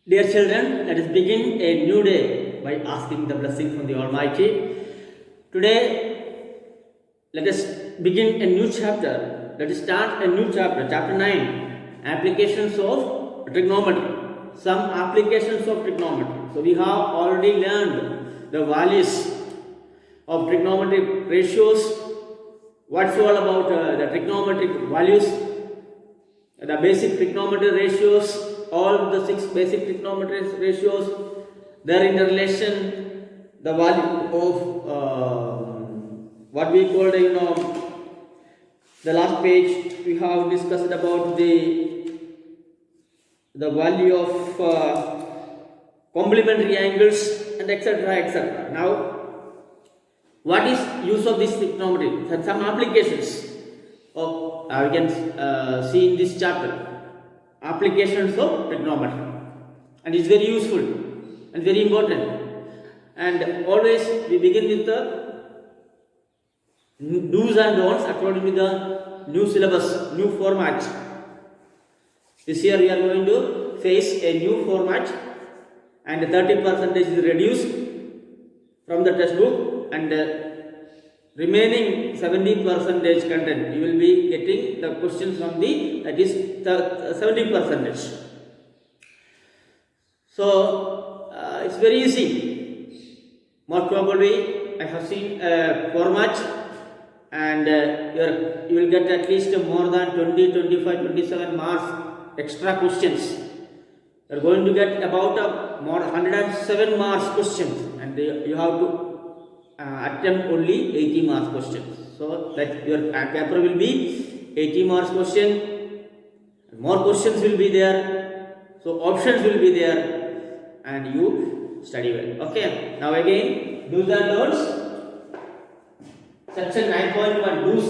Dear children, let us begin a new day by asking the blessing from the Almighty. Today, let us begin a new chapter. Let us start a new chapter, chapter 9, applications of trigonometry. Some applications of trigonometry. So, we have already learned the values of trigonometric ratios. What's all about the trigonometric values, the basic trigonometry ratios, all the 6 basic trigonometry ratios, their interrelation, the value of what we call the last page we have discussed about the value of complementary angles and etc. etc. Now, what is use of this trigonometry? Some applications of we can see in this chapter. Applications of trigonometry, and it's very useful and very important. And always we begin with the do's and don'ts according to the new syllabus, new format. This year we are going to face a new format, and 30% is reduced from the textbook, and remaining 70% content you will be getting the questions from the, that is the 70%. So it's very easy. Most probably I have seen a format, and you will get at least more than 20, 25, 27 marks extra questions. You are going to get about more 107 marks questions, and you have to attempt only 80 marks questions. So that your paper will be 80 marks question, more questions will be there, so options will be there, and you study well. Okay, now again do's and don'ts. Section 9.1 do's,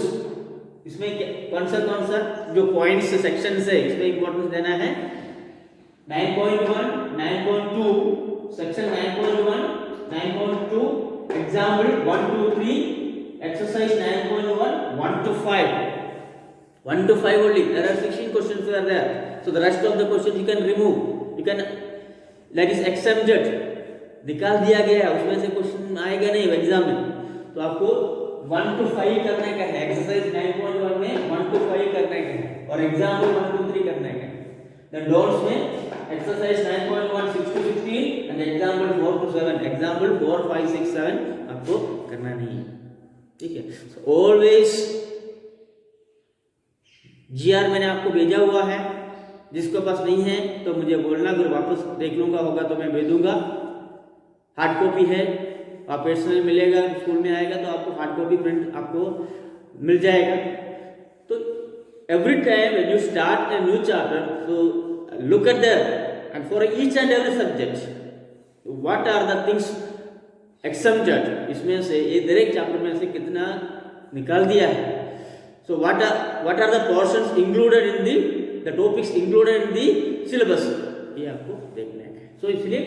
इसमें कौन सा जो points section है इसमें importance देना है. 9.1, 9.2, section 9.1, 9.2, example 1 to 3, exercise 9.1, 1 to 5. 1 to 5 only. There are 16 questions are there. So the rest of the questions you can remove. You can, that is exempted. निकाल दिया गया है, उसमें से क्वेश्चन आएगा नहीं एग्जाम में. तो आपको 1 to 5 करने का है. एक्सरसाइज 9.1 में 1 to 5 करने का है, और एग्जाम्पल 1 to 3 करने का है. Then don'ts में exercise 9.1 6 to 16 and example 4 to 7. example 4, 5, 6, 7 आपको करना नहीं है. ठीक है. So always GR मैंने आपको भेजा हुआ है. जिसके पास नहीं है तो मुझे बोलना, अगर वापस देख लूंगा होगा तो मैं भेज दूंगा. हार्ड कॉपी है, आप पर्सनल मिलेगा, स्कूल में आएगा तो आपको हार्ड कॉपी प्रिंट आपको मिल जाएगा. तो every time when you start a new chapter, so look at there, and for each and every subject what are the things exempted, इसमें से ये दरेक चैप्टर में से कितना निकाल दिया है. So what are the portions included in the topics included in the syllabus, ये आपको देखना है. So इसलिए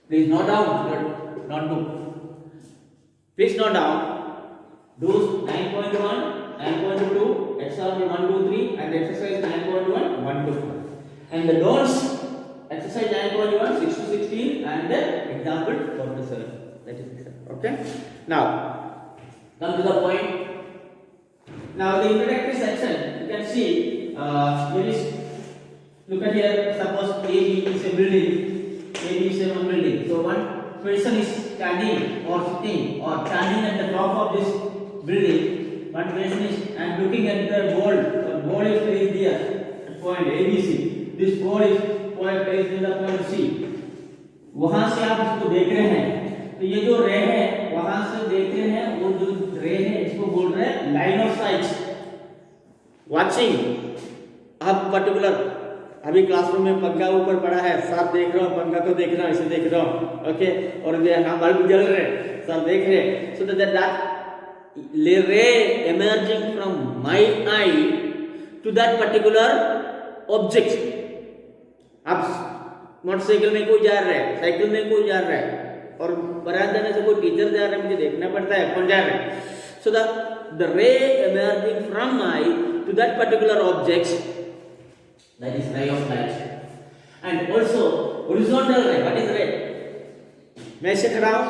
please note down, not do. Please note down those 9.1, 9.2, example 1, 2, 3, and exercise 9.1, 1 to 5. And the don'ts, exercise 9.1, 6 to 16, and example 4 to 7. That is example. Okay. Now, come to the point. Now, the introductory section, you can see, here is, look at here, suppose AB is a building, AB is a building. So, one person is standing or sitting or standing at the top of this building. One person is and looking at the ball. The ball is placed there at point ABC. This ball is placed in the point C. वहाँ से आप इसको देख रहे हैं, तो ये जो रे है वहाँ से देख रहे हैं, वो जो रे है इसको बोल रहे हैं लाइन ऑफ साइट. वाचिंग, अब पर्टिकुलर अभी क्लासरूम में पंखा ऊपर पड़ा है, सर देख रहा हूँ, पंखा को देख रहा हूँ, इसे देख रहा हूँ. ओके, और यहाँ बल्ब जल रहे, सर देख रहे. So that ray emerging from my eye to that particular object. अब मोटरसाइकिल में कोई जा रहा है, साइकिल में कोई जा रहा है, और बरामदा में से कोई टीचर जा रहा है, मुझे देखना पड़ता है कौन जा रहा है. So the ray emerging from my to that particular object, that is ray of light. And also horizontal ray. What is ray? मैं से खड़ा हूँ.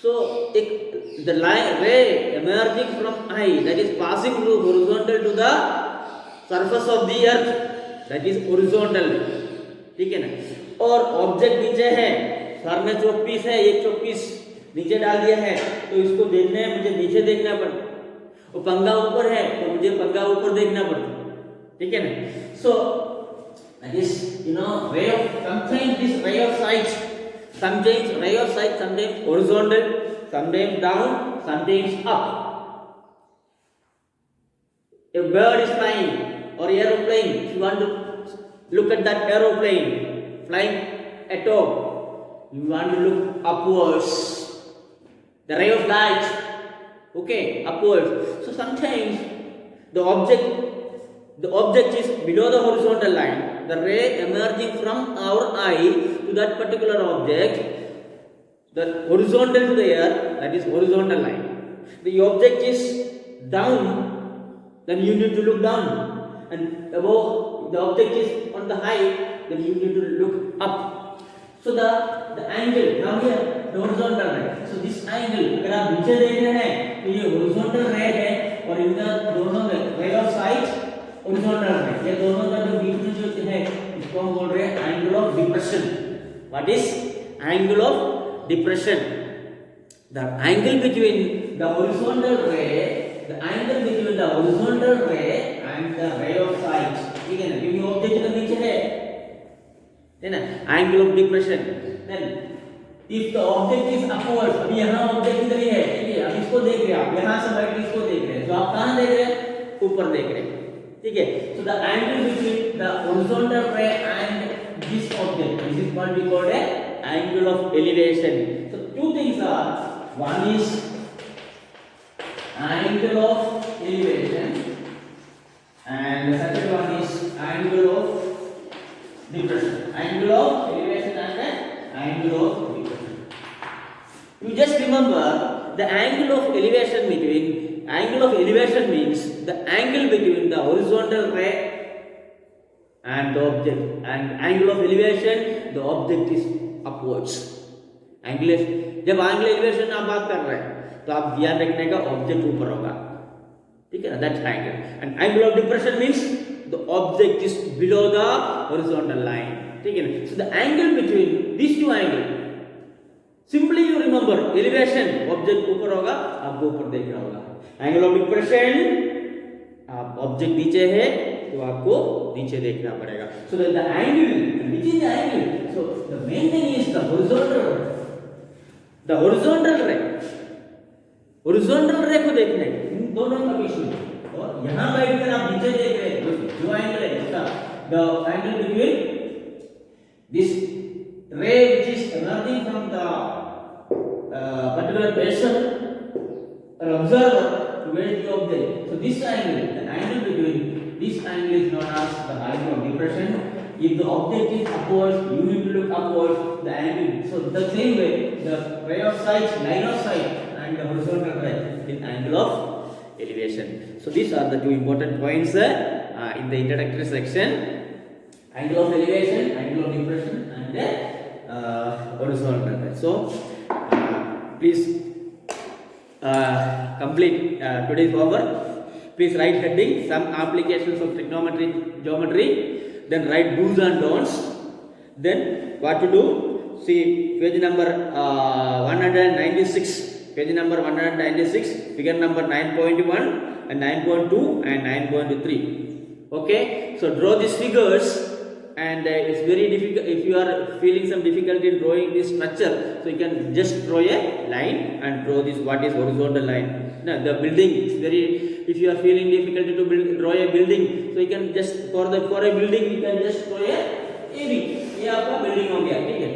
So the ray emerging from eye, that is passing through horizontal to the surface of the earth, that is horizontal. ठीक है ना. और object नीचे है, सर में चौक पीस है, एक चौक पीस नीचे डाल दिया है, तो इसको देखने मुझे नीचे देखना पड़ता. वो पंगा ऊपर है तो मुझे पंगा ऊपर देखना पड़ता. ठीक है ना. So that is ray of, sometimes this ray of sight, sometimes horizontal, sometimes down, sometimes up. A bird is flying or aeroplane. If you want to look at that aeroplane flying at top, you want to look upwards. The ray of light, okay, upwards. So sometimes the object is below the horizontal line. The ray emerging from our eye to that particular object, the horizontal to the earth, that is horizontal line. The object is down, then you need to look down, and above the object is on the height, then you need to look up. So the angle now here, the horizontal ray. So this angle, अगर आप नीचे देख रहे हैं तो ये horizontal ray है, और इनका दोनों में ray of sight, horizontal ray, ये दोनों का जो बीच में जो है इसको हम बोल रहे हैं angle of depression. What is angle of depression? The angle between the horizontal ray, the angle between the horizontal ray and the ray of sight. ठीक है ना, क्योंकि ऑब्जेक्ट तो नीचे है ना, angle of depression. Then if the object is upwards, अभी यहाँ ऑब्जेक्ट इधर ही है, ठीक है, अब इसको देख रहे हैं आप, यहाँ से बैठ के इसको देख रहे हैं, तो आप कहाँ देख रहे हैं? ऊपर देख रहे हैं. ठीक है. So the angle between the horizontal ray and this object, this is what we call a angle of elevation. So two things are, one is angle of elevation and the second one is angle of depression. Angle of elevation and the angle of depression. You just remember the angle of elevation means the angle between the horizontal ray and the object, and angle of elevation, the object is upwards. जब angle elevation आप बात कर रहे हैं तो आप ध्यान रखने का ऑब्जेक्ट ऊपर होगा. ठीक है ना, that's angle. And angle of depression means the object is below the horizontal line. ठीक है ना. So the angle between this two angle, simply you remember, elevation object ऊपर होगा, आपको ऊपर देखना होगा. एंगल ऑफ डिप्रेशन, आप ऑब्जेक्ट नीचे है तो आपको नीचे देखना पड़ेगा. So the angle, which is the angle? So the main thing is the horizontal ray. Horizontal ray को देखने इन दोनों का बीच में, और यहां बैठकर आप नीचे देख रहे हैं जो एंगल है इसका, the angle between this ray which is emerging from the particular person or observer towards the object. So this angle, the angle between this angle is known as the angle of depression. If the object is upwards, you need to look upwards, the angle. So the same way, the ray of sight, line of sight, and the horizontal ray is angle of elevation. So these are the two important points in the introductory section: angle of elevation, angle of depression, and the horizontal ray. So please complete today's homework. Please write heading, some applications of trigonometry, geometry. Then write do's and don'ts. Then what to do? See page number 196. Page number 196. Figure number 9.1 and 9.2 and 9.3. Okay. So draw these figures. And it's very difficult if you are feeling some difficulty in drawing this structure, so you can just draw a line and draw this what is horizontal line. Now the building is very, if you are feeling difficulty to draw a building, so you can just for a building you can just draw a AB. ये आपका building हो गया. ठीक है.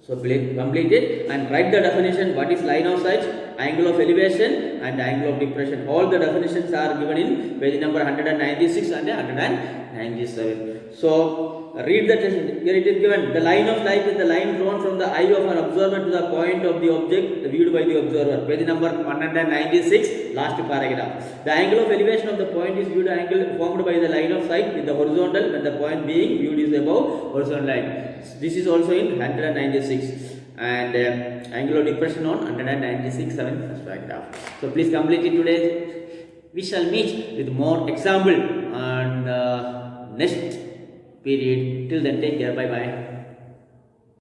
So complete it and write the definition. What is line of sight, angle of elevation, and angle of depression? All the definitions are given in page number 196 and 197. So read the test. Here it is given. The line of sight is the line drawn from the eye of an observer to the point of the object viewed by the observer. Page number 196, last paragraph. The angle of elevation of the point is viewed angle formed by the line of sight with the horizontal when the point being viewed is above horizontal line. This is also in 196. And angle of depression on 196, 7th paragraph. So please complete it today. We shall meet with more example and next period. Till then, take care. Bye bye.